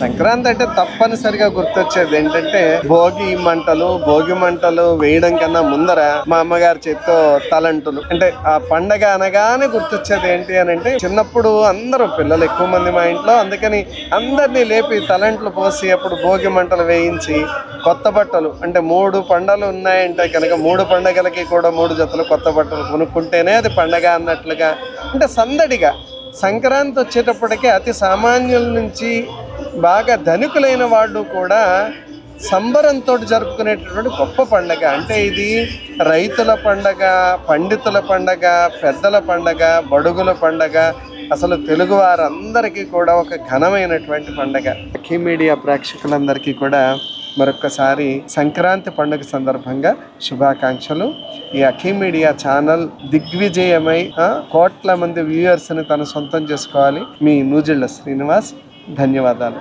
సంక్రాంతి అంటే తప్పనిసరిగా గుర్తొచ్చేది ఏంటంటే భోగి మంటలు వేయడం కన్నా ముందర మా అమ్మగారి చేత్తో తలంటులు. అంటే ఆ పండగ అనగానే గుర్తొచ్చేది ఏంటి అని అంటే, చిన్నప్పుడు అందరూ పిల్లలు ఎక్కువ మంది మా ఇంట్లో, అందుకని అందరినీ లేపి తలంట్లు పోసి అప్పుడు భోగి మంటలు వేయించి కొత్త బట్టలు, అంటే 3 పండగలు ఉన్నాయంటే కనుక 3 పండగలకి కూడా 3 జతలు కొత్త బట్టలు కొనుక్కుంటేనే అది పండగ అన్నట్లుగా, అంటే సందడిగా. సంక్రాంతి వచ్చేటప్పటికే అతి సామాన్యుల నుంచి బాగా ధనికులైన వాళ్ళు కూడా సంబరంతో జరుపుకునేటటువంటి గొప్ప పండగ. అంటే ఇది రైతుల పండగ, పండితుల పండగ, పెద్దల పండగ, బడుగుల పండగ, అసలు తెలుగు వారందరికీ కూడా ఒక ఘనమైనటువంటి పండగ. అఖీ మీడియా ప్రేక్షకులందరికీ కూడా మరొక్కసారి సంక్రాంతి పండుగ సందర్భంగా శుభాకాంక్షలు. ఈ అఖీ మీడియా ఛానల్ దిగ్విజయమై కోట్ల మంది వ్యూయర్స్ని తను సొంతం చేసుకోవాలి. మీ నూజిళ్ళ శ్రీనివాస్, ధన్యవాదాలు.